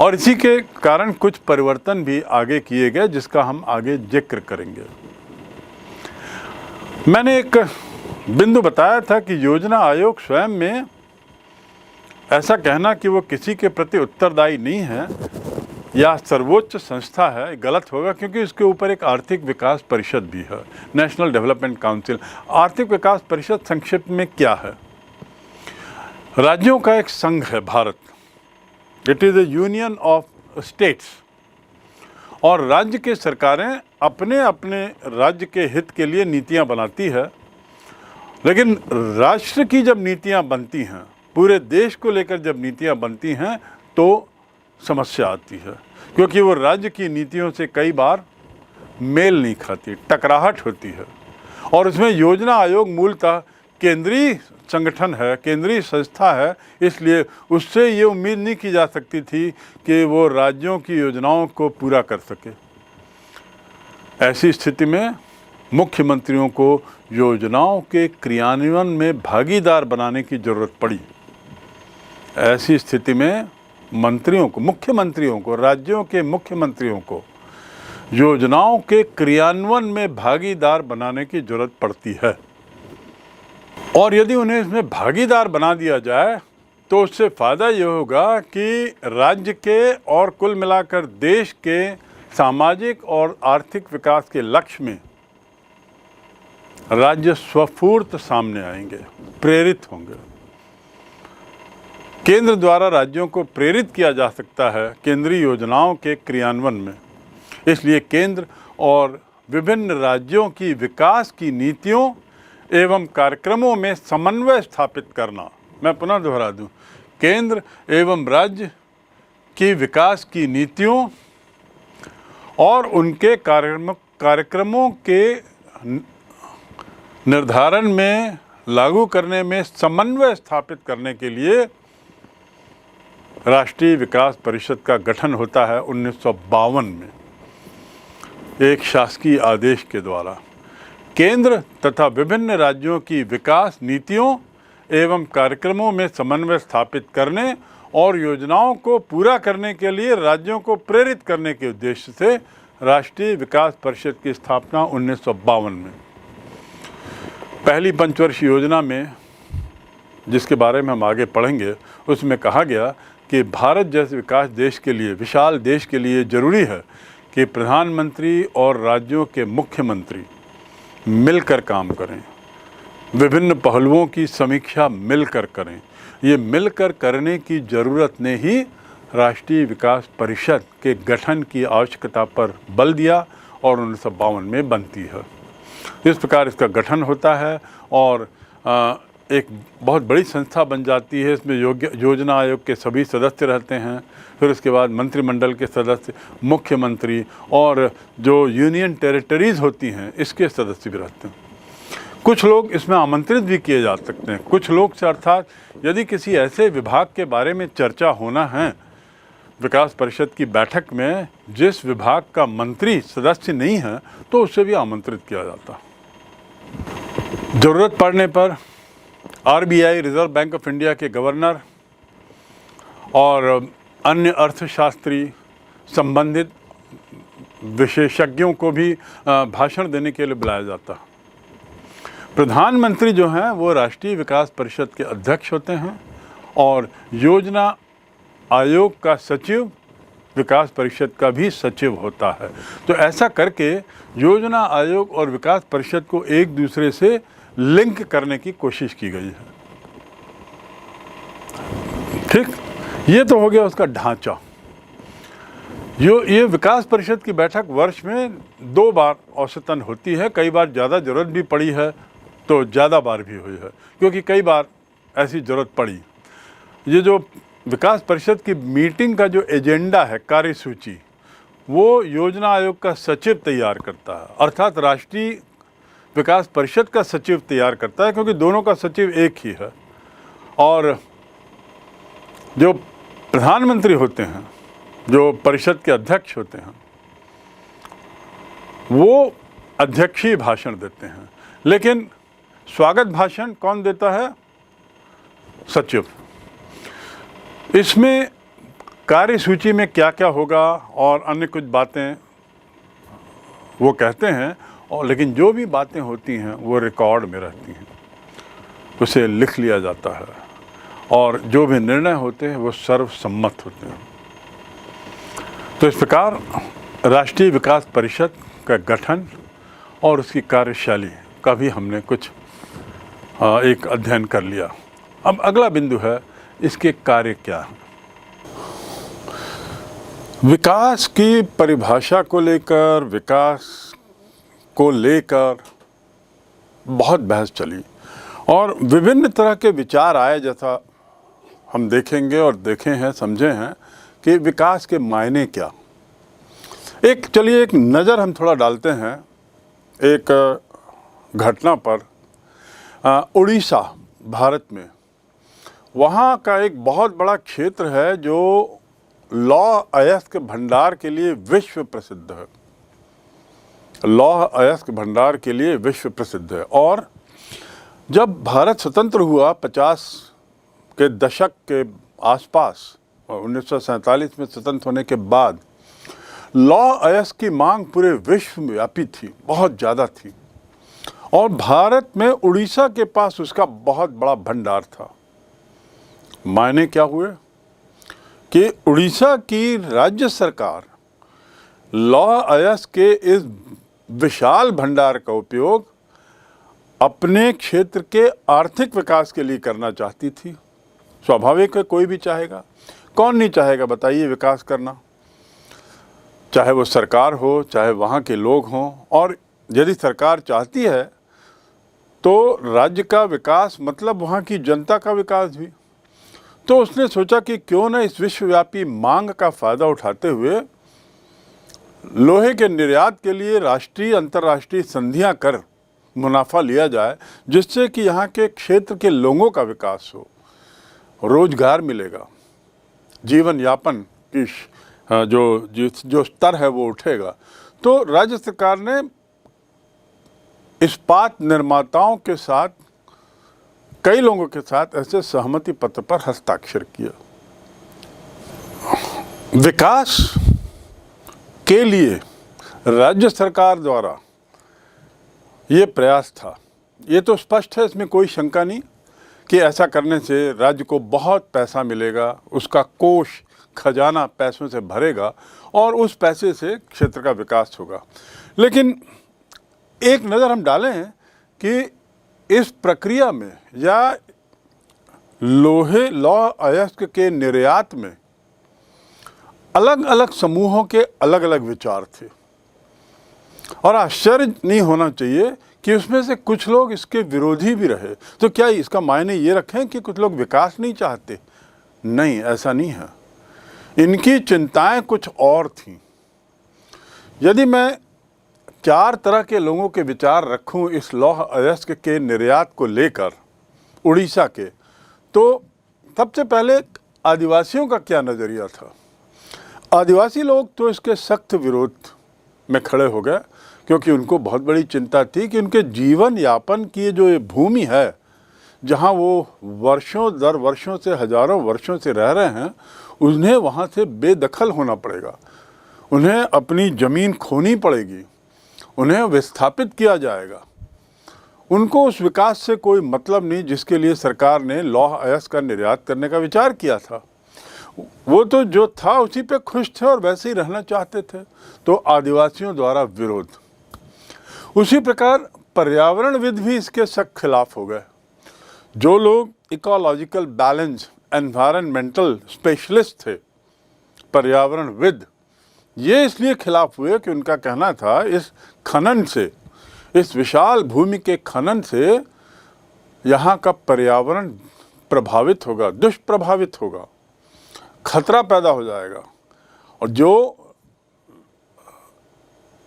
और इसी के कारण कुछ परिवर्तन भी आगे किए गए, जिसका हम आगे जिक्र करेंगे। मैंने एक बिंदु बताया था कि योजना आयोग स्वयं में ऐसा कहना कि वो किसी के प्रति उत्तरदायी नहीं है या सर्वोच्च संस्था है, गलत होगा, क्योंकि इसके ऊपर एक आर्थिक विकास परिषद भी है, नेशनल डेवलपमेंट काउंसिल। आर्थिक विकास परिषद संक्षिप्त में क्या है? राज्यों का एक संघ है Bharat. It is A union of states. और राज्य के सरकारें अपने अपने राज्य के हित के लिए नीतियां बनाती है, लेकिन राष्ट्र की जब नीतियां बनती हैं, पूरे देश को लेकर जब नीतियां बनती हैं, तो समस्या आती है, क्योंकि वो राज्य की नीतियों से कई बार मेल नहीं खाती, टकराहट होती है। और उसमें योजना आयोग मूलतः केंद्रीय संगठन है, केंद्रीय संस्था है, इसलिए उससे ये उम्मीद नहीं की जा सकती थी कि वो राज्यों की योजनाओं को पूरा कर सके। ऐसी स्थिति में मुख्यमंत्रियों को योजनाओं के क्रियान्वयन में भागीदार बनाने की ज़रूरत पड़ी। ऐसी स्थिति में मंत्रियों को, मुख्यमंत्रियों को, राज्यों के मुख्यमंत्रियों को योजनाओं के क्रियान्वयन में भागीदार बनाने की ज़रूरत पड़ती है। और यदि उन्हें इसमें भागीदार बना दिया जाए तो उससे फ़ायदा ये होगा कि राज्य के और कुल मिलाकर देश के सामाजिक और आर्थिक विकास के लक्ष्य में राज्य स्वफूर्त सामने आएंगे, प्रेरित होंगे। केंद्र द्वारा राज्यों को प्रेरित किया जा सकता है केंद्रीय योजनाओं के क्रियान्वयन में। इसलिए केंद्र और विभिन्न राज्यों की विकास की नीतियों एवं कार्यक्रमों में समन्वय स्थापित करना, मैं पुनः दोहरा दूं, केंद्र एवं राज्य की विकास की नीतियों और उनके कार्यक्रमों के निर्धारण में, लागू करने में समन्वय स्थापित करने के लिए राष्ट्रीय विकास परिषद का गठन होता है 1952 में एक शासकीय आदेश के द्वारा। केंद्र तथा विभिन्न राज्यों की विकास नीतियों एवं कार्यक्रमों में समन्वय स्थापित करने और योजनाओं को पूरा करने के लिए राज्यों को प्रेरित करने के उद्देश्य से राष्ट्रीय विकास परिषद की स्थापना 1952 में। पहली पंचवर्षीय योजना में, जिसके बारे में हम आगे पढ़ेंगे, उसमें कहा गया कि भारत जैसे विकास देश के लिए, विशाल देश के लिए ज़रूरी है कि प्रधानमंत्री और राज्यों के मुख्यमंत्री मिलकर काम करें, विभिन्न पहलुओं की समीक्षा मिलकर करें। ये मिलकर करने की ज़रूरत ने ही राष्ट्रीय विकास परिषद के गठन की आवश्यकता पर बल दिया और 1952 में बनती है। इस प्रकार इसका गठन होता है और एक बहुत बड़ी संस्था बन जाती है। इसमें योजना आयोग के सभी सदस्य रहते हैं। फिर उसके बाद मंत्रिमंडल के सदस्य, मुख्यमंत्री और जो यूनियन टेरिटरीज़ होती हैं इसके सदस्य भी रहते हैं। कुछ लोग इसमें आमंत्रित भी किए जा सकते हैं। कुछ लोग से, अर्थात यदि किसी ऐसे विभाग के बारे में चर्चा होना है विकास परिषद की बैठक में जिस विभाग का मंत्री सदस्य नहीं है, तो उससे भी आमंत्रित किया जाता। ज़रूरत पड़ने पर RBI, reserve bank of India के गवर्नर और अन्य अर्थशास्त्री, संबंधित विशेषज्ञों को भी भाषण देने के लिए बुलाया जाता। प्रधानमंत्री जो हैं वो राष्ट्रीय विकास परिषद के अध्यक्ष होते हैं और योजना आयोग का सचिव विकास परिषद का भी सचिव होता है। तो ऐसा करके योजना आयोग और विकास परिषद को एक दूसरे से लिंक करने की कोशिश की गई है। ठीक, ये तो हो गया उसका ढांचा। ये विकास परिषद की बैठक वर्ष में 2 बार औसतन होती है। कई बार ज़्यादा ज़रूरत भी पड़ी है तो ज़्यादा बार भी हुई है, क्योंकि कई बार ऐसी ज़रूरत पड़ी। ये जो विकास परिषद की मीटिंग का जो एजेंडा है, कार्यसूची, वो योजना आयोग का सचिव तैयार करता है, अर्थात राष्ट्रीय विकास परिषद का सचिव तैयार करता है, क्योंकि दोनों का सचिव एक ही है। और जो प्रधानमंत्री होते हैं, जो परिषद के अध्यक्ष होते हैं, वो अध्यक्षीय भाषण देते हैं, लेकिन स्वागत भाषण कौन देता है? सचिव। इसमें कार्यसूची में क्या क्या होगा और अन्य कुछ बातें वो कहते हैं, और लेकिन जो भी बातें होती हैं वो रिकॉर्ड में रहती हैं, उसे लिख लिया जाता है और जो भी निर्णय होते हैं वो सर्वसम्मत होते हैं। तो इस प्रकार राष्ट्रीय विकास परिषद का गठन और उसकी कार्यशैली का भी हमने कुछ एक अध्ययन कर लिया। अब अगला बिंदु है इसके कार्य क्या है। विकास की परिभाषा को लेकर, विकास को लेकर बहुत बहस चली और विभिन्न तरह के विचार आए, जैसा हम देखेंगे और देखे हैं, समझे हैं कि विकास के मायने क्या। चलिए एक नज़र हम थोड़ा डालते हैं एक घटना पर। उड़ीसा भारत में, वहाँ का एक बहुत बड़ा क्षेत्र है जो लौह अयस्क भंडार के लिए विश्व प्रसिद्ध है। लौह अयस्क भंडार के लिए विश्व प्रसिद्ध है। और जब भारत स्वतंत्र हुआ 50 के दशक के आसपास, 1947 में स्वतंत्र होने के बाद, लौह अयस्क की मांग पूरे विश्व में व्यापी थी, बहुत ज़्यादा थी। और भारत में उड़ीसा के पास उसका बहुत बड़ा भंडार था। मायने क्या हुए कि उड़ीसा की राज्य सरकार लौह अयस्क के इस विशाल भंडार का उपयोग अपने क्षेत्र के आर्थिक विकास के लिए करना चाहती थी। स्वाभाविक है, कोई भी चाहेगा, कौन नहीं चाहेगा बताइए विकास करना, चाहे वो सरकार हो चाहे वहाँ के लोग हों। और यदि सरकार चाहती है तो राज्य का विकास मतलब वहाँ की जनता का विकास भी। तो उसने सोचा कि क्यों न इस विश्वव्यापी मांग का फ़ायदा उठाते हुए लोहे के निर्यात के लिए राष्ट्रीय अंतर्राष्ट्रीय संधियां कर मुनाफा लिया जाए, जिससे कि यहाँ के क्षेत्र के लोगों का विकास हो, रोजगार मिलेगा, जीवन यापन की जो स्तर है वो उठेगा। तो राज्य सरकार ने इस्पात निर्माताओं के साथ, कई लोगों के साथ ऐसे सहमति पत्र पर हस्ताक्षर किया। विकास के लिए राज्य सरकार द्वारा ये प्रयास था। ये तो स्पष्ट है, इसमें कोई शंका नहीं कि ऐसा करने से राज्य को बहुत पैसा मिलेगा, उसका कोष खजाना पैसों से भरेगा और उस पैसे से क्षेत्र का विकास होगा। लेकिन एक नज़र हम डालें कि इस प्रक्रिया में या लौह अयस्क के निर्यात में अलग अलग समूहों के अलग अलग विचार थे। और आश्चर्य नहीं होना चाहिए कि उसमें से कुछ लोग इसके विरोधी भी रहे। तो क्या इसका मायने ये रखें कि कुछ लोग विकास नहीं चाहते? नहीं, ऐसा नहीं है। इनकी चिंताएं कुछ और थीं। यदि मैं 4 तरह के लोगों के विचार रखूं इस लौह अयस्क के निर्यात को लेकर उड़ीसा के, तो सबसे पहले आदिवासियों का क्या नज़रिया था। आदिवासी लोग तो इसके सख्त विरोध में खड़े हो गए, क्योंकि उनको बहुत बड़ी चिंता थी कि उनके जीवन यापन की जो ये भूमि है, जहाँ वो वर्षों दर वर्षों से, हजारों वर्षों से रह रहे हैं, उन्हें वहाँ से बेदखल होना पड़ेगा, उन्हें अपनी ज़मीन खोनी पड़ेगी, उन्हें विस्थापित किया जाएगा। उनको उस विकास से कोई मतलब नहीं जिसके लिए सरकार ने लौह अयस्क का निर्यात करने का विचार किया था। वो तो जो था उसी पे खुश थे और वैसे ही रहना चाहते थे। तो आदिवासियों द्वारा विरोध। उसी प्रकार पर्यावरणविद भी इसके सख्त खिलाफ हो गए। जो लोग इकोलॉजिकल बैलेंस, एनवायरनमेंटल स्पेशलिस्ट थे, पर्यावरणविद, ये इसलिए खिलाफ हुए कि उनका कहना था इस खनन से, इस विशाल भूमि के खनन से यहाँ का पर्यावरण प्रभावित होगा, दुष्प्रभावित होगा, खतरा पैदा हो जाएगा और जो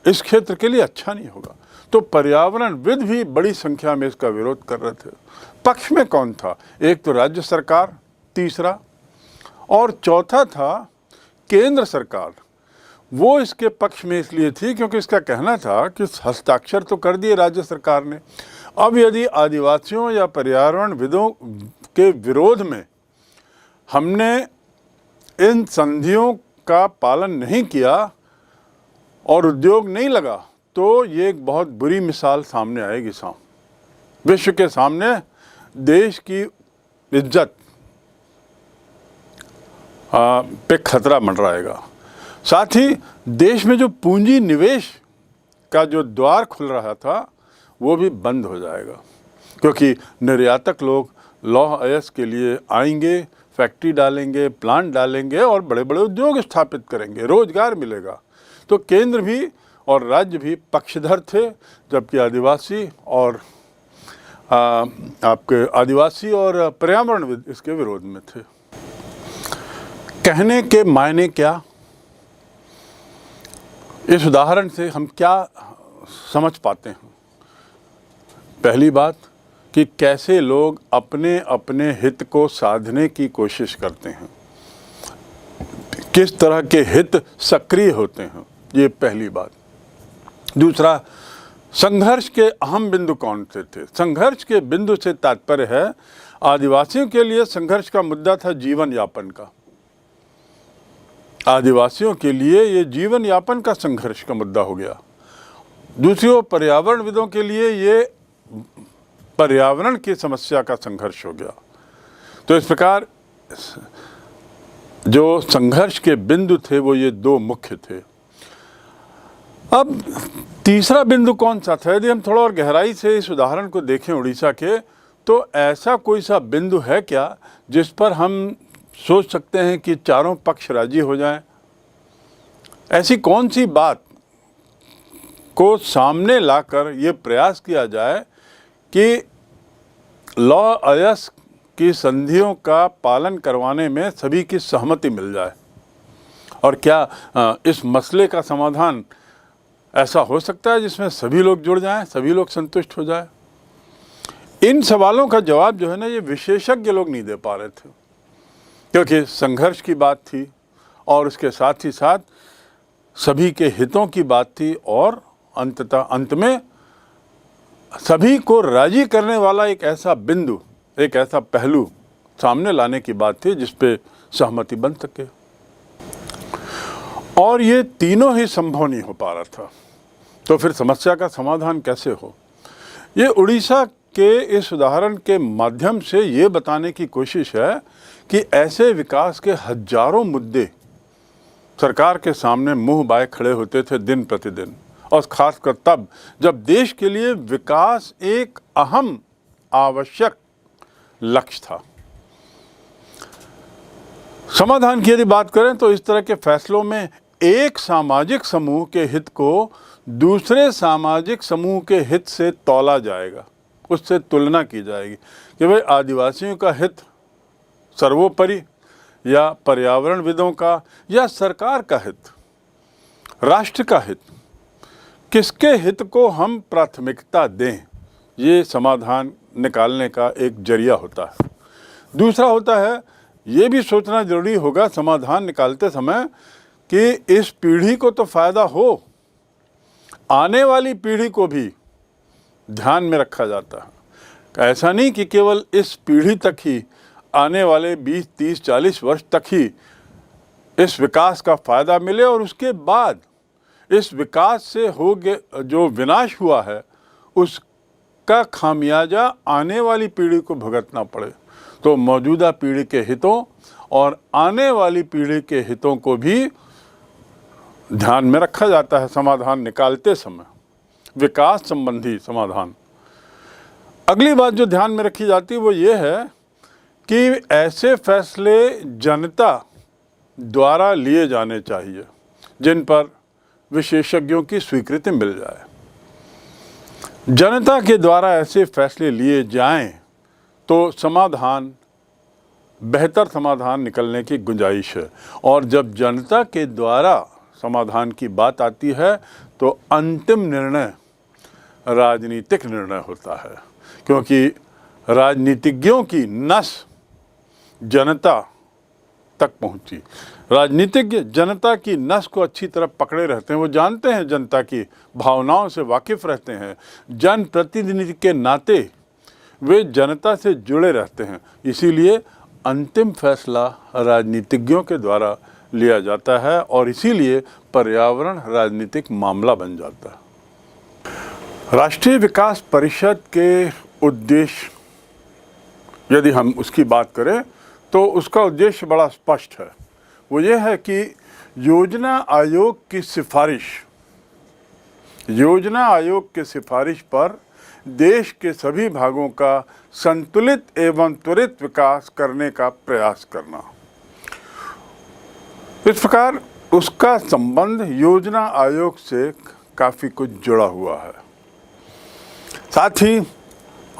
इस क्षेत्र के लिए अच्छा नहीं होगा। तो पर्यावरणविद भी बड़ी संख्या में इसका विरोध कर रहे थे। पक्ष में कौन था? एक तो राज्य सरकार, तीसरा, और चौथा था केंद्र सरकार। वो इसके पक्ष में इसलिए थी क्योंकि इसका कहना था कि हस्ताक्षर तो कर दिए राज्य सरकार ने, अब यदि आदिवासियों या पर्यावरणविदों के विरोध में हमने इन संधियों का पालन नहीं किया और उद्योग नहीं लगा तो ये एक बहुत बुरी मिसाल सामने आएगी। विश्व के सामने देश की इज्जत पे खतरा मंडराएगा। साथ ही देश में जो पूंजी निवेश का जो द्वार खुल रहा था वो भी बंद हो जाएगा, क्योंकि निर्यातक लोग लौह अयस्क के लिए आएंगे, फैक्ट्री डालेंगे, प्लांट डालेंगे और बड़े बड़े उद्योग स्थापित करेंगे, रोजगार मिलेगा। तो केंद्र भी और राज्य भी पक्षधर थे, जबकि आदिवासी और पर्यावरणविद इसके विरोध में थे। कहने के मायने क्या, इस उदाहरण से हम क्या समझ पाते हैं? पहली बात कि कैसे लोग अपने अपने हित को साधने की कोशिश करते हैं, किस तरह के हित सक्रिय होते हैं, ये पहली बात। दूसरा, संघर्ष के अहम बिंदु कौन से थे? संघर्ष के बिंदु से तात्पर्य है आदिवासियों के लिए संघर्ष का मुद्दा था जीवन यापन का। आदिवासियों के लिए ये जीवन यापन का संघर्ष का मुद्दा हो गया। दूसरी ओर पर्यावरणविदों के लिए ये पर्यावरण की समस्या का संघर्ष हो गया। तो इस प्रकार जो संघर्ष के बिंदु थे वो ये दो मुख्य थे। अब तीसरा बिंदु कौन सा था? यदि हम थोड़ा और गहराई से इस उदाहरण को देखें उड़ीसा के, तो ऐसा कोई सा बिंदु है क्या जिस पर हम सोच सकते हैं कि चारों पक्ष राजी हो जाएं? ऐसी कौन सी बात को सामने लाकर ये प्रयास किया जाए कि लौह अयस्क की संधियों का पालन करवाने में सभी की सहमति मिल जाए? और क्या इस मसले का समाधान ऐसा हो सकता है जिसमें सभी लोग जुड़ जाएं, सभी लोग संतुष्ट हो जाएं? इन सवालों का जवाब जो है ना, ये विशेषज्ञ लोग नहीं दे पा रहे थे, क्योंकि संघर्ष की बात थी और उसके साथ ही साथ सभी के हितों की बात थी और अंत में सभी को राजी करने वाला एक ऐसा बिंदु, एक ऐसा पहलू सामने लाने की बात थी जिस पे सहमति बन सके। और ये तीनों ही संभव नहीं हो पा रहा था, तो फिर समस्या का समाधान कैसे हो? ये उड़ीसा के इस उदाहरण के माध्यम से ये बताने की कोशिश है कि ऐसे विकास के हजारों मुद्दे सरकार के सामने मुंह बाए खड़े होते थे दिन प्रतिदिन, और खासकर तब जब देश के लिए विकास एक अहम आवश्यक लक्ष्य था। समाधान की यदि बात करें तो इस तरह के फैसलों में एक सामाजिक समूह के हित को दूसरे सामाजिक समूह के हित से तौला जाएगा, उससे तुलना की जाएगी कि भाई आदिवासियों का हित सर्वोपरि या पर्यावरणविदों का या सरकार का हित, राष्ट्र का हित, किसके हित को हम प्राथमिकता दें, ये समाधान निकालने का एक जरिया होता है। दूसरा होता है, ये भी सोचना जरूरी होगा समाधान निकालते समय कि इस पीढ़ी को तो फायदा हो, आने वाली पीढ़ी को भी ध्यान में रखा जाता है। ऐसा नहीं कि केवल इस पीढ़ी तक ही, आने वाले 20, 30, 40 वर्ष तक ही इस विकास का फायदा मिले और उसके बाद इस विकास से हो गए जो विनाश हुआ है उसका खामियाजा आने वाली पीढ़ी को भुगतना पड़े। तो मौजूदा पीढ़ी के हितों और आने वाली पीढ़ी के हितों को भी ध्यान में रखा जाता है समाधान निकालते समय, विकास संबंधी समाधान। अगली बात जो ध्यान में रखी जाती है वो ये है कि ऐसे फैसले जनता द्वारा लिए जाने चाहिए जिन पर विशेषज्ञों की स्वीकृति मिल जाए। जनता के द्वारा ऐसे फैसले लिए जाएं तो समाधान, बेहतर समाधान निकलने की गुंजाइश है। और जब जनता के द्वारा समाधान की बात आती है तो अंतिम निर्णय राजनीतिक निर्णय होता है, क्योंकि राजनीतिज्ञों की नस जनता तक पहुंची। राजनीतिज्ञ जनता की नस को अच्छी तरह पकड़े रहते हैं, वो जानते हैं, जनता की भावनाओं से वाकिफ रहते हैं, जनप्रतिनिधि के नाते वे जनता से जुड़े रहते हैं। इसीलिए अंतिम फैसला राजनीतिज्ञों के द्वारा लिया जाता है और इसीलिए पर्यावरण राजनीतिक मामला बन जाता है। राष्ट्रीय विकास परिषद के उद्देश्य, यदि हम उसकी बात करें तो उसका उद्देश्य बड़ा स्पष्ट है। वो ये है कि योजना आयोग की सिफारिश पर देश के सभी भागों का संतुलित एवं त्वरित विकास करने का प्रयास करना। इस प्रकार उसका संबंध योजना आयोग से काफ़ी कुछ जुड़ा हुआ है। साथ ही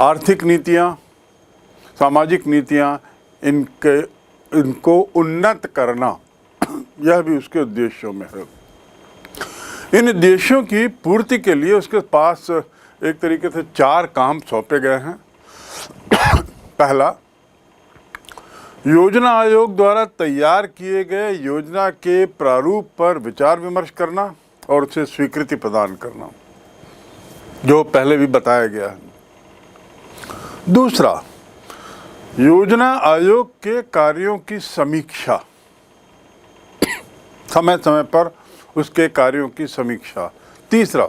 आर्थिक नीतियाँ, सामाजिक नीतियाँ, इनको उन्नत करना, यह भी उसके उद्देश्यों में है। इन उद्देश्यों की पूर्ति के लिए उसके पास एक तरीके से 4 काम सौंपे गए हैं। पहला, योजना आयोग द्वारा तैयार किए गए योजना के प्रारूप पर विचार विमर्श करना और उसे स्वीकृति प्रदान करना, जो पहले भी बताया गया है। दूसरा, योजना आयोग के कार्यों की समीक्षा, समय समय पर उसके कार्यों की समीक्षा। तीसरा,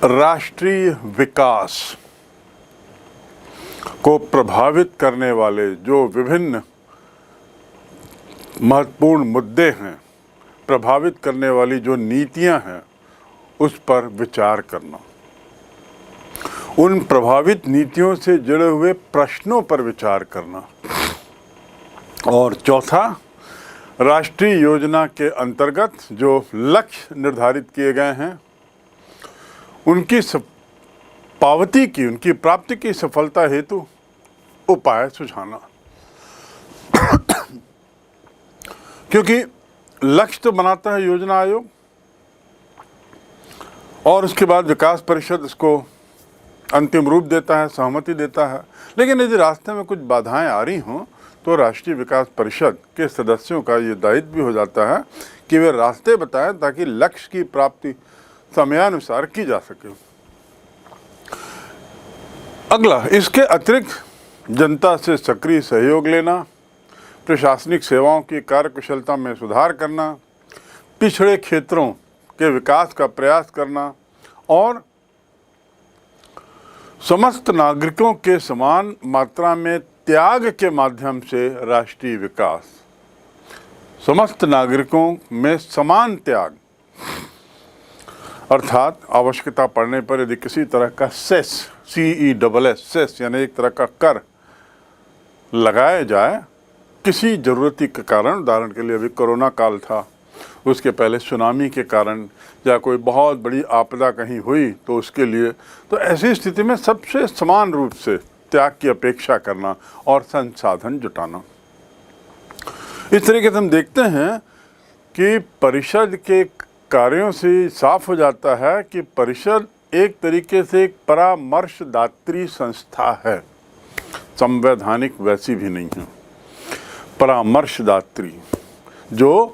राष्ट्रीय विकास को प्रभावित करने वाले जो विभिन्न महत्वपूर्ण मुद्दे हैं, प्रभावित करने वाली जो नीतियां हैं, उस पर विचार करना। उन प्रभावित नीतियों से जुड़े हुए प्रश्नों पर विचार करना। और चौथा, राष्ट्रीय योजना के अंतर्गत जो लक्ष्य निर्धारित किए गए हैं, उनकी उनकी प्राप्ति की सफलता हेतु उपाय सुझाना। क्योंकि लक्ष्य तो बनाता है योजना आयोग और उसके बाद विकास परिषद उसको अंतिम रूप देता है, सहमति देता है। लेकिन यदि रास्ते में कुछ बाधाएं आ रही हों तो राष्ट्रीय विकास परिषद के सदस्यों का ये दायित्व भी हो जाता है कि वे रास्ते बताएं ताकि लक्ष्य की प्राप्ति समयानुसार की जा सके। अगला, इसके अतिरिक्त जनता से सक्रिय सहयोग लेना, प्रशासनिक सेवाओं की कार्यकुशलता में सुधार करना, पिछड़े क्षेत्रों के विकास का प्रयास करना और समस्त नागरिकों के समान मात्रा में त्याग के माध्यम से राष्ट्रीय विकास, समस्त नागरिकों में समान त्याग, अर्थात आवश्यकता पड़ने पर यदि किसी तरह का सेस, सेस यानी एक तरह का कर लगाया जाए किसी जरूरती के कारण, उदाहरण के लिए अभी कोरोना काल था, उसके पहले सुनामी के कारण या कोई बहुत बड़ी आपदा कहीं हुई तो उसके लिए, तो ऐसी स्थिति में सबसे समान रूप से त्याग की अपेक्षा करना और संसाधन जुटाना। इस तरीके से हम देखते हैं कि परिषद के कार्यों से साफ हो जाता है कि परिषद एक तरीके से एक परामर्शदात्री संस्था है। संवैधानिक वैसी भी नहीं है, परामर्शदात्री, जो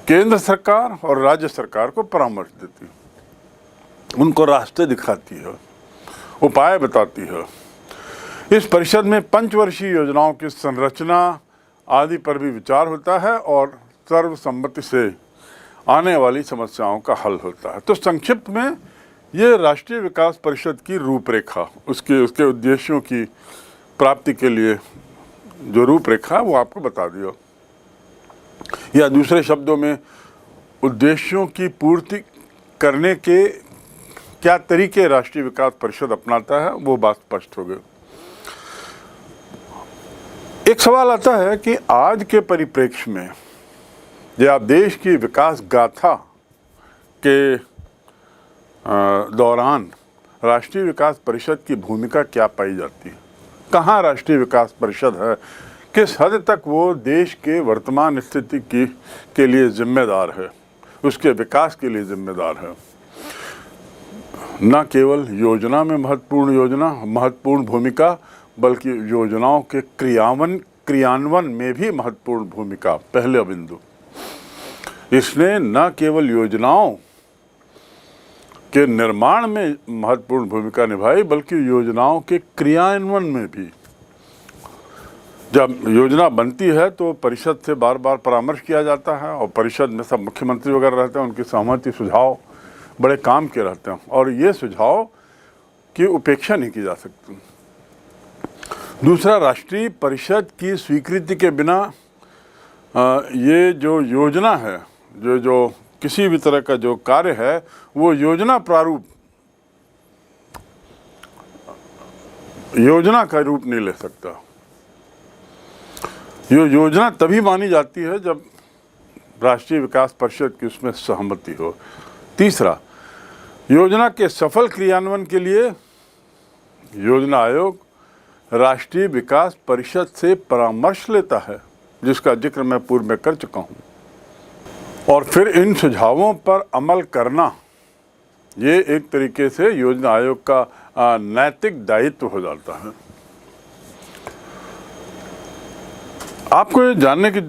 केंद्र सरकार और राज्य सरकार को परामर्श देती है, उनको रास्ते दिखाती है, उपाय बताती है। इस परिषद में पंचवर्षीय योजनाओं की संरचना आदि पर भी विचार होता है और सर्वसम्मति से आने वाली समस्याओं का हल होता है। तो संक्षिप्त में ये राष्ट्रीय विकास परिषद की रूपरेखा, उसके उद्देश्यों की प्राप्ति के लिए जो रूपरेखा वो आपको बता दिया, या दूसरे शब्दों में उद्देश्यों की पूर्ति करने के क्या तरीके राष्ट्रीय विकास परिषद अपनाता है, वो बात स्पष्ट हो गई। एक सवाल आता है कि आज के परिप्रेक्ष्य में जब आप देश की विकास गाथा के दौरान राष्ट्रीय विकास परिषद की भूमिका क्या पाई जाती है, कहाँ राष्ट्रीय विकास परिषद है, किस हद तक वो देश के वर्तमान स्थिति के लिए जिम्मेदार है, उसके विकास के लिए जिम्मेदार है। न केवल योजना में महत्वपूर्ण भूमिका, बल्कि योजनाओं के क्रियान्वयन में भी महत्वपूर्ण भूमिका, पहले बिंदु। इसने न केवल योजनाओं के निर्माण में महत्वपूर्ण भूमिका निभाई, बल्कि योजनाओं के क्रियान्वयन में भी। जब योजना बनती है तो परिषद से बार बार परामर्श किया जाता है और परिषद में सब मुख्यमंत्री वगैरह रहते हैं, उनकी सहमति सुझाव बड़े काम के रहते हैं और ये सुझाव की उपेक्षा नहीं की जा सकती। दूसरा, राष्ट्रीय परिषद की स्वीकृति के बिना ये जो योजना है, जो किसी भी तरह का जो कार्य है वो योजना प्रारूप, योजना का रूप नहीं ले सकता। ये योजना तभी मानी जाती है जब राष्ट्रीय विकास परिषद की उसमें सहमति हो। तीसरा, योजना के सफल क्रियान्वयन के लिए योजना आयोग राष्ट्रीय विकास परिषद से परामर्श लेता है, जिसका जिक्र मैं पूर्व में कर चुका हूँ, और फिर इन सुझावों पर अमल करना ये एक तरीके से योजना आयोग का नैतिक दायित्व हो जाता है। आपको ये जानने की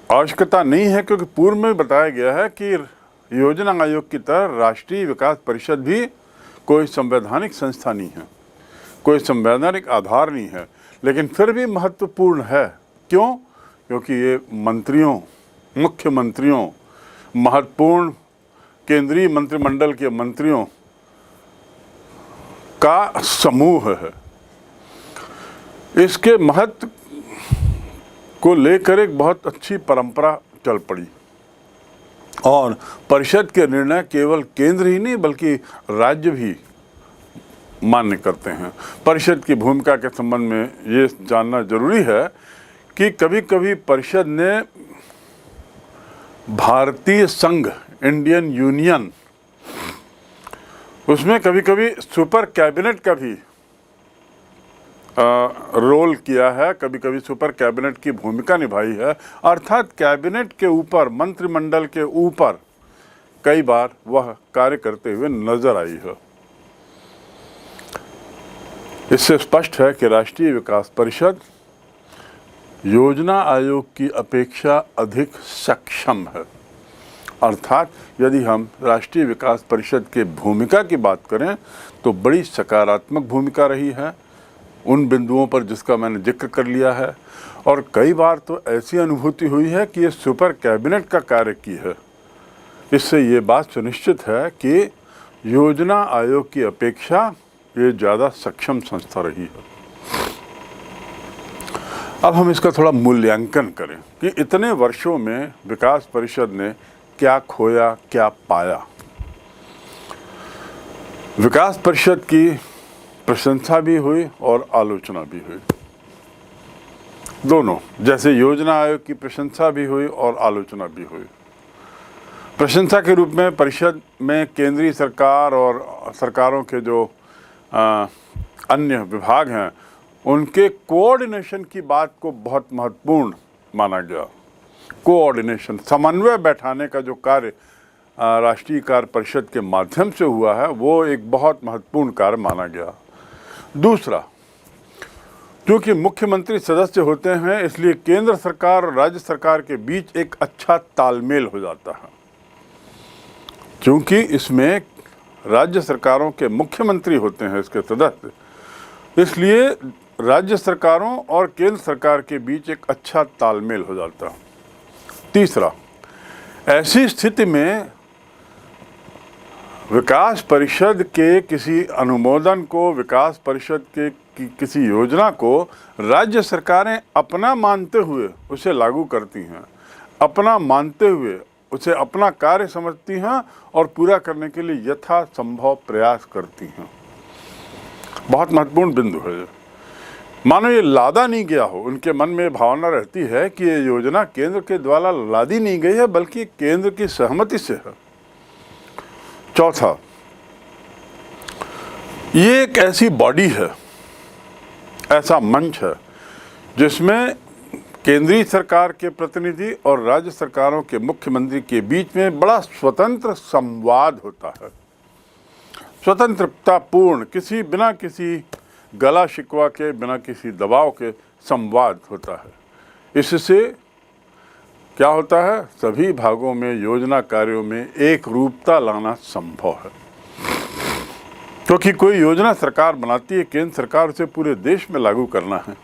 आवश्यकता नहीं है क्योंकि पूर्व में बताया गया है कि योजना आयोग की तरह राष्ट्रीय विकास परिषद भी कोई संवैधानिक संस्था नहीं है, कोई संवैधानिक आधार नहीं है, लेकिन फिर भी महत्वपूर्ण है। क्यों? क्योंकि ये मंत्रियों, मुख्यमंत्रियों, महत्वपूर्ण केंद्रीय मंत्रिमंडल के मंत्रियों का समूह है। इसके महत्व को लेकर एक बहुत अच्छी परंपरा चल पड़ी और परिषद के निर्णय केवल केंद्र ही नहीं बल्कि राज्य भी मान्य करते हैं। परिषद की भूमिका के संबंध में ये जानना जरूरी है कि कभी कभी परिषद ने भारतीय संघ, इंडियन यूनियन, उसमें कभी कभी सुपर कैबिनेट का भी रोल किया है, कभी कभी सुपर कैबिनेट की भूमिका निभाई है, अर्थात कैबिनेट के ऊपर, मंत्रिमंडल के ऊपर कई बार वह कार्य करते हुए नजर आई है। इससे स्पष्ट है कि राष्ट्रीय विकास परिषद योजना आयोग की अपेक्षा अधिक सक्षम है। अर्थात यदि हम राष्ट्रीय विकास परिषद के भूमिका की बात करें तो बड़ी सकारात्मक भूमिका रही है उन बिंदुओं पर जिसका मैंने जिक्र कर लिया है, और कई बार तो ऐसी अनुभूति हुई है कि ये सुपर कैबिनेट का कार्य की है। इससे ये बात सुनिश्चित है कि योजना आयोग की अपेक्षा ये ज़्यादा सक्षम संस्था रही है। अब हम इसका थोड़ा मूल्यांकन करें कि इतने वर्षों में विकास परिषद ने क्या खोया, क्या पाया। विकास परिषद की प्रशंसा भी हुई और आलोचना भी हुई, दोनों। जैसे योजना आयोग की प्रशंसा भी हुई और आलोचना भी हुई। प्रशंसा के रूप में परिषद में केंद्रीय सरकार और सरकारों के जो अन्य विभाग हैं उनके कोऑर्डिनेशन की बात को बहुत महत्वपूर्ण माना गया। कोऑर्डिनेशन, समन्वय बैठाने का जो कार्य राष्ट्रीय कार्य परिषद के माध्यम से हुआ है वो एक बहुत महत्वपूर्ण कार्य माना गया। दूसरा, क्योंकि मुख्यमंत्री सदस्य होते हैं इसलिए केंद्र सरकार और राज्य सरकार के बीच एक अच्छा तालमेल हो जाता है। क्योंकि इसमें राज्य सरकारों के मुख्यमंत्री होते हैं इसके सदस्य, इसलिए राज्य सरकारों और केंद्र सरकार के बीच एक अच्छा तालमेल हो जाता है। तीसरा, ऐसी स्थिति में विकास परिषद के किसी अनुमोदन को, विकास परिषद के किसी योजना को राज्य सरकारें अपना मानते हुए उसे लागू करती हैं, अपना मानते हुए उसे अपना कार्य समझती हैं और पूरा करने के लिए यथासंभव प्रयास करती हैं। बहुत महत्वपूर्ण बिंदु है। मानो ये लादा नहीं गया हो, उनके मन में भावना रहती है कि ये योजना केंद्र के द्वारा लादी नहीं गई है बल्कि केंद्र की सहमति से है। चौथा, ये एक ऐसी बॉडी है, ऐसा मंच है जिसमें केंद्रीय सरकार के प्रतिनिधि और राज्य सरकारों के मुख्यमंत्री के बीच में बड़ा स्वतंत्र संवाद होता है। स्वतंत्रतापूर्ण, बिना किसी गला शिकवा के, बिना किसी दबाव के संवाद होता है। इससे क्या होता है, सभी भागों में योजना कार्यों में एक रूपता लाना संभव है। क्योंकि कोई योजना सरकार बनाती है, केंद्र सरकार उसे पूरे देश में लागू करना है।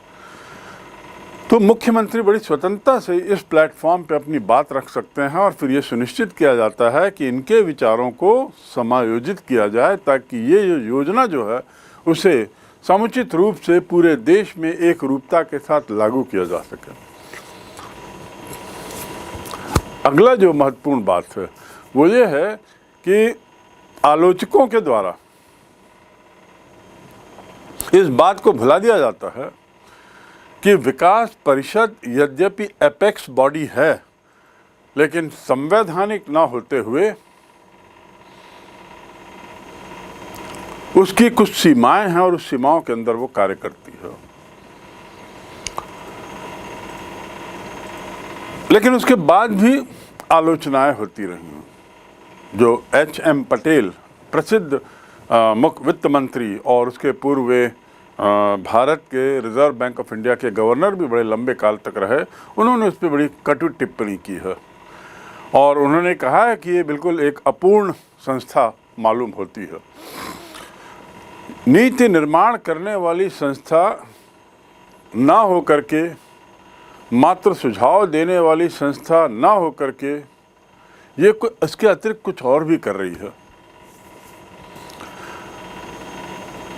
तो मुख्यमंत्री बड़ी स्वतंत्रता से इस प्लेटफॉर्म पे अपनी बात रख सकते हैं और फिर ये सुनिश्चित किया जाता है कि इनके विचारों को समायोजित किया जाए ताकि ये योजना जो है उसे समुचित रूप से पूरे देश में एक रूपता के साथ लागू किया जा सके। अगला जो महत्वपूर्ण बात है वो ये है कि आलोचकों के द्वारा इस बात को भुला दिया जाता है कि विकास परिषद यद्यपि एपेक्स बॉडी है लेकिन संवैधानिक ना होते हुए उसकी कुछ सीमाएं हैं और उस सीमाओं के अंदर वो कार्य करती है। लेकिन उसके बाद भी आलोचनाएं होती रही। जो H.M. पटेल प्रसिद्ध मुख्य वित्त मंत्री और उसके पूर्व वे भारत के रिजर्व बैंक ऑफ इंडिया के गवर्नर भी बड़े लंबे काल तक रहे, उन्होंने उस पर बड़ी कटु टिप्पणी की है और उन्होंने कहा है कि ये बिल्कुल एक अपूर्ण संस्था मालूम होती है। नीति निर्माण करने वाली संस्था ना हो करके, मात्र सुझाव देने वाली संस्था ना हो करके ये इसके अतिरिक्त कुछ और भी कर रही है।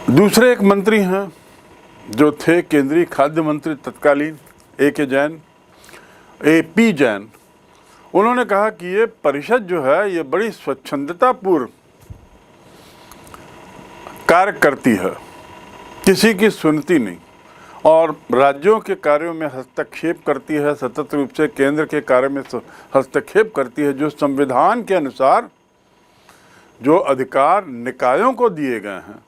दूसरे एक मंत्री हैं जो थे केंद्रीय खाद्य मंत्री तत्कालीन A.P. जैन, उन्होंने कहा कि ये परिषद जो है ये बड़ी स्वच्छंदतापूर्ण कार्य करती है, किसी की सुनती नहीं और राज्यों के कार्यों में हस्तक्षेप करती है, सतत रूप से केंद्र के कार्य में हस्तक्षेप करती है। जो संविधान के अनुसार जो अधिकार निकायों को दिए गए हैं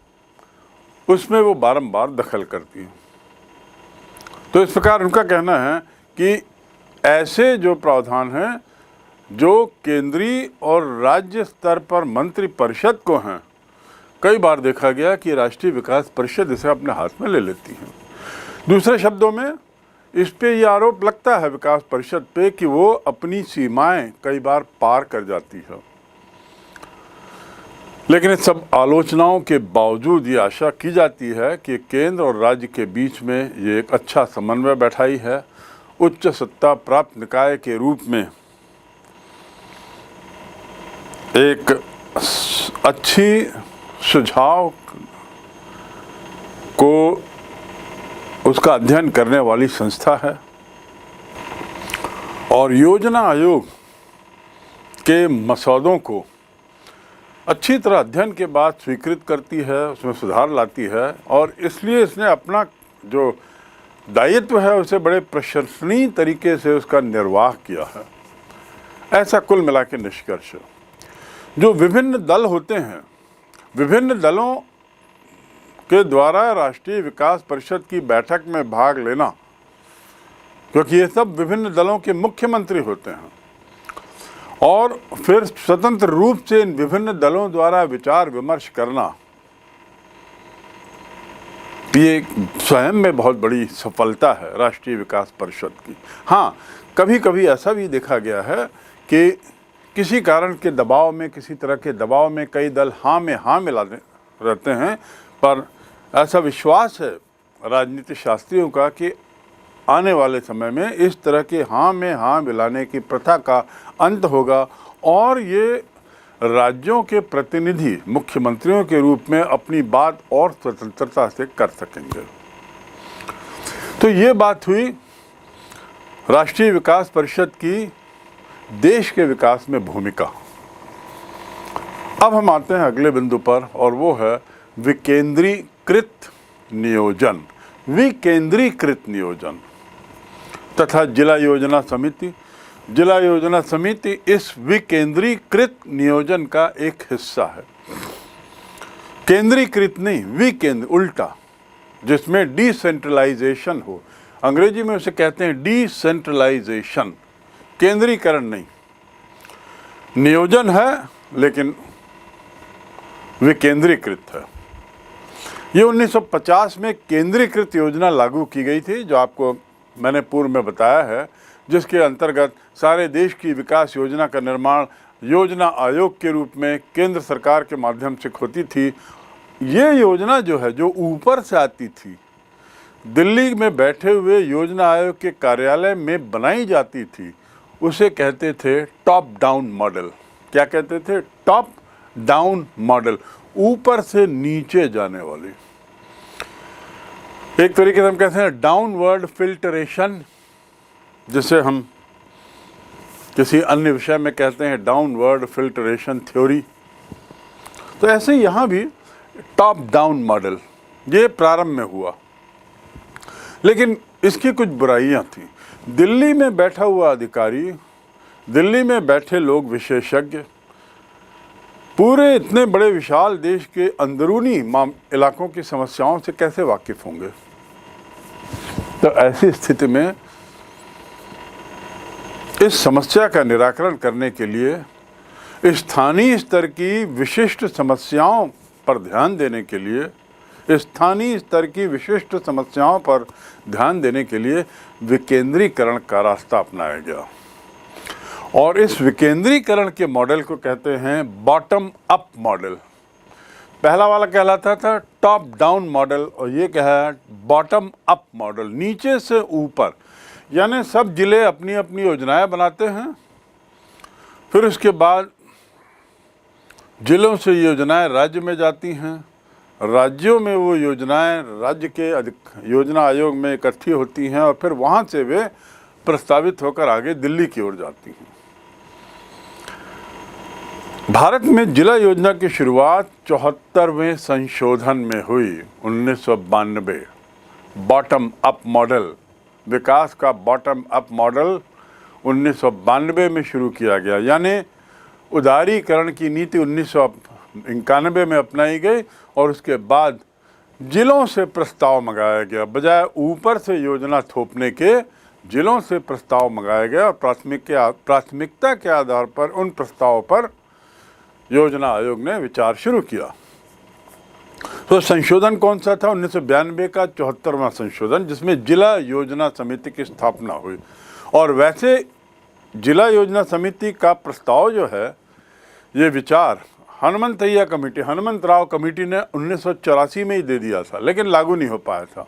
उसमें वो बारंबार दखल करती है। तो इस प्रकार उनका कहना है कि ऐसे जो प्रावधान हैं जो केंद्रीय और राज्य स्तर पर मंत्री परिषद को हैं, कई बार देखा गया कि राष्ट्रीय विकास परिषद इसे अपने हाथ में ले लेती है। दूसरे शब्दों में इस पे ये आरोप लगता है विकास परिषद पे कि वो अपनी सीमाएं कई बार पार कर जाती है। लेकिन इस सब आलोचनाओं के बावजूद ये आशा की जाती है कि केंद्र और राज्य के बीच में ये एक अच्छा समन्वय बैठाई है। उच्च सत्ता प्राप्त निकाय के रूप में एक अच्छी सुझाव को उसका अध्ययन करने वाली संस्था है और योजना आयोग के मसौदों को अच्छी तरह अध्ययन के बाद स्वीकृत करती है, उसमें सुधार लाती है और इसलिए इसने अपना जो दायित्व है उसे बड़े प्रशंसनीय तरीके से उसका निर्वाह किया है। ऐसा कुल मिला के निष्कर्ष जो विभिन्न दल होते हैं, विभिन्न दलों के द्वारा राष्ट्रीय विकास परिषद की बैठक में भाग लेना, क्योंकि ये सब विभिन्न दलों के मुख्यमंत्री होते हैं और फिर स्वतंत्र रूप से इन विभिन्न दलों द्वारा विचार विमर्श करना, ये स्वयं में बहुत बड़ी सफलता है राष्ट्रीय विकास परिषद की। हाँ, कभी कभी ऐसा भी देखा गया है कि किसी कारण के दबाव में, किसी तरह के दबाव में कई दल हाँ में हाँ मिलाते रहते हैं, पर ऐसा विश्वास है राजनीति शास्त्रियों का कि आने वाले समय में इस तरह के हाँ में हाँ मिलाने की प्रथा का अंत होगा और ये राज्यों के प्रतिनिधि मुख्यमंत्रियों के रूप में अपनी बात और स्वतंत्रता से कर सकेंगे। तो ये बात हुई राष्ट्रीय विकास परिषद की देश के विकास में भूमिका। अब हम आते हैं अगले बिंदु पर और वो है विकेंद्रीकृत नियोजन। विकेंद्रीकृत नियोजन तथा जिला योजना समिति। जिला योजना समिति इस विकेंद्रीकृत नियोजन का एक हिस्सा है। केंद्रीकृत नहीं, विकेंद्र उल्टा, जिसमें डिसेंट्रलाइजेशन हो। अंग्रेजी में उसे कहते हैं डिसेंट्रलाइजेशन, केंद्रीकरण नहीं। नियोजन है लेकिन विकेंद्रीकृत है। ये 1950 में केंद्रीकृत योजना लागू की गई थी, जो आपको मैंने पूर्व में बताया है, जिसके अंतर्गत सारे देश की विकास योजना का निर्माण योजना आयोग के रूप में केंद्र सरकार के माध्यम से होती थी। ये योजना जो है, जो ऊपर से आती थी, दिल्ली में बैठे हुए योजना आयोग के कार्यालय में बनाई जाती थी, उसे कहते थे टॉप डाउन मॉडल। क्या कहते थे? टॉप डाउन मॉडल, ऊपर से नीचे जाने वाली। एक तरीके से हम कहते हैं डाउनवर्ड फिल्टरेशन, जिसे हम किसी अन्य विषय में कहते हैं डाउनवर्ड फिल्टरेशन थ्योरी। तो ऐसे यहाँ भी टॉप डाउन मॉडल ये प्रारंभ में हुआ, लेकिन इसकी कुछ बुराइयां थी। दिल्ली में बैठा हुआ अधिकारी, दिल्ली में बैठे लोग विशेषज्ञ पूरे इतने बड़े विशाल देश के अंदरूनी इलाकों की समस्याओं से कैसे वाकिफ होंगे? तो ऐसी स्थिति में इस समस्या का निराकरण करने के लिए स्थानीय स्तर की विशिष्ट समस्याओं पर ध्यान देने के लिए विकेंद्रीकरण का रास्ता अपनाया गया। और इस विकेंद्रीकरण के मॉडल को कहते हैं बॉटम अप मॉडल। पहला वाला कहलाता था टॉप डाउन मॉडल, और ये क्या है? बॉटम अप मॉडल, नीचे से ऊपर। यानी सब जिले अपनी अपनी योजनाएं बनाते हैं, फिर उसके बाद जिलों से योजनाएं राज्य में जाती हैं, राज्यों में वो योजनाएं राज्य के योजना आयोग में इकट्ठी होती हैं, और फिर वहाँ से वे प्रस्तावित होकर आगे दिल्ली की ओर जाती हैं। भारत में जिला योजना की शुरुआत 74वें संशोधन में हुई, 1992। बॉटम अप मॉडल, विकास का बॉटम अप मॉडल 1992 में शुरू किया गया। यानी उदारीकरण की नीति 1991 में अपनाई गई, और उसके बाद जिलों से प्रस्ताव मंगाया गया। बजाय ऊपर से योजना थोपने के जिलों से प्रस्ताव मंगाया गया, और प्राथमिकता के आधार पर उन प्रस्तावों पर योजना आयोग ने विचार शुरू किया। तो संशोधन कौन सा था? 1992 का 74वां संशोधन, जिसमें जिला योजना समिति की स्थापना हुई। और वैसे जिला योजना समिति का प्रस्ताव जो है, ये विचार हनुमंत राव कमेटी ने 1984 में ही दे दिया था, लेकिन लागू नहीं हो पाया था।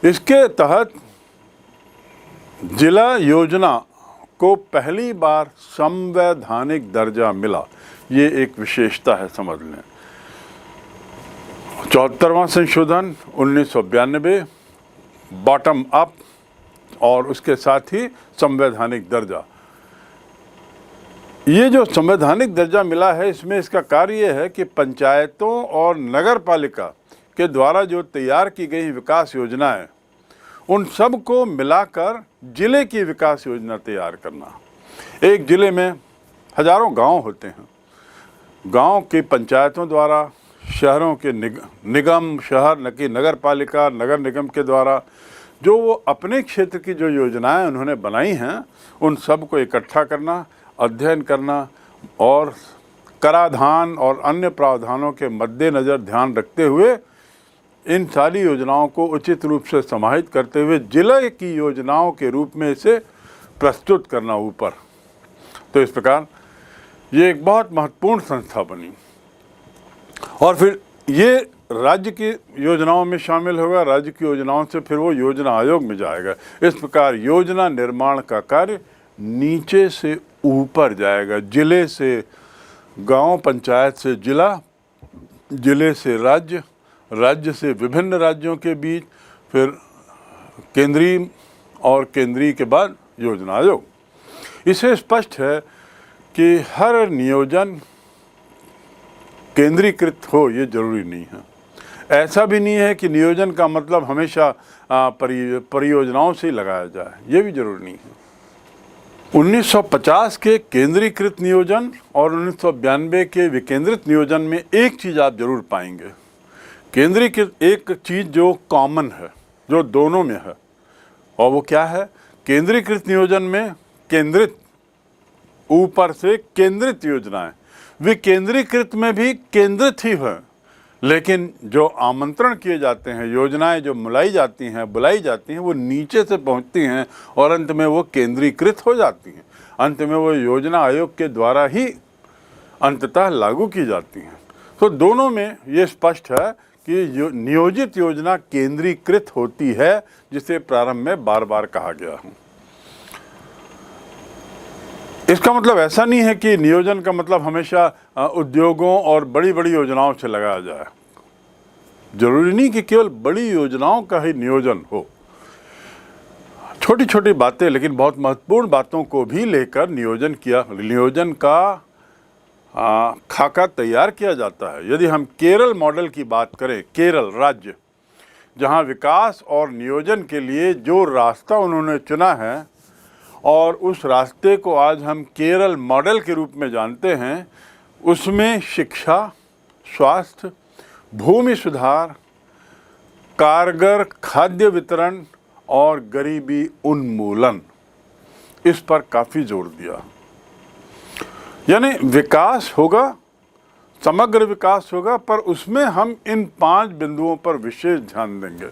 इसके तहत जिला योजना को पहली बार संवैधानिक दर्जा मिला। ये एक विशेषता है, समझ लें। 74वां संशोधन 1992, बॉटम अप, और उसके साथ ही संवैधानिक दर्जा। ये जो संवैधानिक दर्जा मिला है, इसमें इसका कार्य ये है कि पंचायतों और नगर पालिका के द्वारा जो तैयार की गई विकास योजनाएं, उन सब को मिलाकर जिले की विकास योजना तैयार करना। एक जिले में हजारों गांव होते हैं, गांव की पंचायतों द्वारा, शहरों के निगम, शहर की नगर पालिका, नगर निगम के द्वारा जो वो अपने क्षेत्र की जो योजनाएं उन्होंने बनाई हैं, उन सब को इकट्ठा करना, अध्ययन करना, और कराधान और अन्य प्रावधानों के मद्देनज़र ध्यान रखते हुए इन सारी योजनाओं को उचित रूप से समाहित करते हुए जिले की योजनाओं के रूप में इसे प्रस्तुत करना ऊपर। तो इस प्रकार ये एक बहुत महत्वपूर्ण संस्था बनी, और फिर ये राज्य की योजनाओं में शामिल होगा, राज्य की योजनाओं से फिर वो योजना आयोग में जाएगा। इस प्रकार योजना निर्माण का कार्य नीचे से ऊपर जाएगा, जिले से गांव, पंचायत से जिला, जिले से राज्य, राज्य से विभिन्न राज्यों के बीच, फिर केंद्रीय, और केंद्रीय के बाद योजना आयोग। इससे स्पष्ट है कि हर नियोजन केंद्रीकृत हो ये जरूरी नहीं है। ऐसा भी नहीं है कि नियोजन का मतलब हमेशा परियोजनाओं से ही लगाया जाए, ये भी जरूरी नहीं है। 1950 के केंद्रीकृत नियोजन और 1992 के विकेंद्रित नियोजन में एक चीज़ आप जरूर पाएंगे। केंद्रीकृत एक चीज़ जो कॉमन है, जो दोनों में है, और वो क्या है? केंद्रीकृत नियोजन में केंद्रित, ऊपर से केंद्रित योजनाएं, विकेंद्रीकृत में भी केंद्रित ही है, लेकिन जो आमंत्रण किए जाते हैं, योजनाएं जो बुलाई जाती हैं, वो नीचे से पहुंचती हैं और अंत में वो केंद्रीकृत हो जाती हैं। अंत में वो योजना आयोग के द्वारा ही अंततः लागू की जाती हैं। तो दोनों में ये स्पष्ट है कि नियोजित योजना केंद्रीकृत होती है, जिसे प्रारंभ में बार बार कहा गया है। इसका मतलब ऐसा नहीं है कि नियोजन का मतलब हमेशा उद्योगों और बड़ी बड़ी योजनाओं से लगाया जाए। जरूरी नहीं कि केवल बड़ी योजनाओं का ही नियोजन हो। छोटी छोटी बातें लेकिन बहुत महत्वपूर्ण बातों को भी लेकर नियोजन का खाका तैयार किया जाता है। यदि हम केरल मॉडल की बात करें, केरल राज्य जहां विकास और नियोजन के लिए जो रास्ता उन्होंने चुना है और उस रास्ते को आज हम केरल मॉडल के रूप में जानते हैं, उसमें शिक्षा, स्वास्थ्य, भूमि सुधार, कारगर खाद्य वितरण और गरीबी उन्मूलन, इस पर काफ़ी जोर दिया। यानी विकास होगा, समग्र विकास होगा, पर उसमें हम इन 5 बिंदुओं पर विशेष ध्यान देंगे।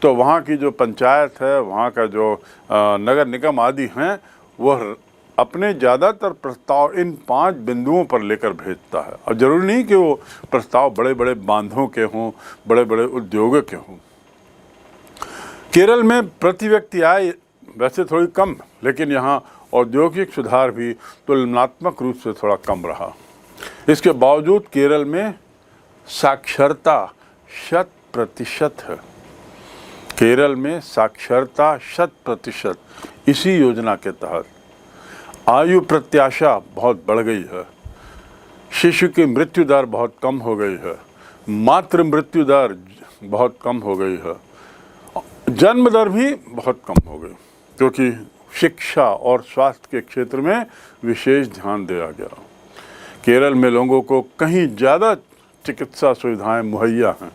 तो वहाँ की जो पंचायत है, वहाँ का जो नगर निगम आदि हैं, वह अपने ज़्यादातर प्रस्ताव इन 5 बिंदुओं पर लेकर भेजता है। और ज़रूरी नहीं कि वो प्रस्ताव बड़े बड़े बांधों के हों, बड़े बड़े उद्योगों के हों। केरल में प्रति व्यक्ति आय वैसे थोड़ी कम, लेकिन यहाँ औद्योगिक सुधार भी तुलनात्मक रूप से थोड़ा कम रहा। इसके बावजूद केरल में साक्षरता 100% है। केरल में साक्षरता 100% इसी योजना के तहत। आयु प्रत्याशा बहुत बढ़ गई है, शिशु की मृत्यु दर बहुत कम हो गई है, मातृ मृत्यु दर बहुत कम हो गई है, जन्म दर भी बहुत कम हो गई, क्योंकि शिक्षा और स्वास्थ्य के क्षेत्र में विशेष ध्यान दिया गया। केरल में लोगों को कहीं ज़्यादा चिकित्सा सुविधाएं मुहैया हैं।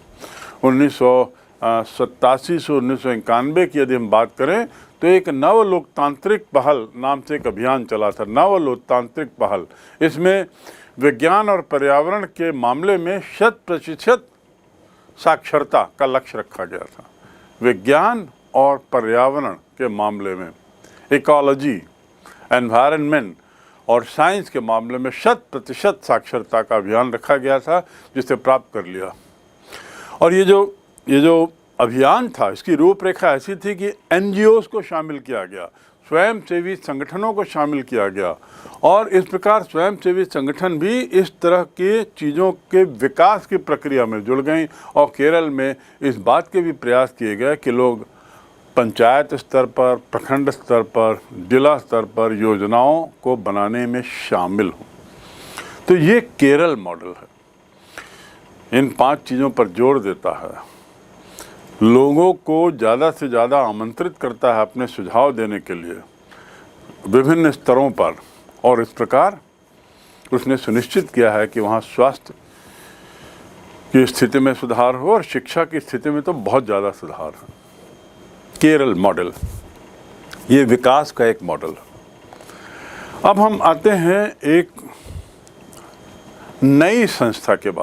1987 से 1991 की यदि हम बात करें तो एक नव लोकतांत्रिक पहल नाम से एक अभियान चला था, नव लोकतांत्रिक पहल। इसमें विज्ञान और पर्यावरण के मामले में 100% साक्षरता का लक्ष्य रखा गया था। विज्ञान और पर्यावरण के मामले में, इकोलॉजी, एनवायरनमेंट और साइंस के मामले में 100% साक्षरता का अभियान रखा गया था, जिसे प्राप्त कर लिया। और ये जो अभियान था, इसकी रूपरेखा ऐसी थी कि NGOs को शामिल किया गया, स्वयंसेवी संगठनों को शामिल किया गया, और इस प्रकार स्वयंसेवी संगठन भी इस तरह के चीज़ों के विकास की प्रक्रिया में जुड़ गई। और केरल में इस बात के भी प्रयास किए गए कि लोग पंचायत स्तर पर, प्रखंड स्तर पर, जिला स्तर पर योजनाओं को बनाने में शामिल हों। तो ये केरल मॉडल है, इन 5 चीज़ों पर जोर देता है, लोगों को ज़्यादा से ज़्यादा आमंत्रित करता है अपने सुझाव देने के लिए विभिन्न स्तरों पर, और इस प्रकार उसने सुनिश्चित किया है कि वहाँ स्वास्थ्य की स्थिति में सुधार हो और शिक्षा की स्थिति में तो बहुत ज़्यादा सुधार है। केरल मॉडल ये विकास का एक मॉडल है। अब हम आते हैं एक नई संस्था के बारे में।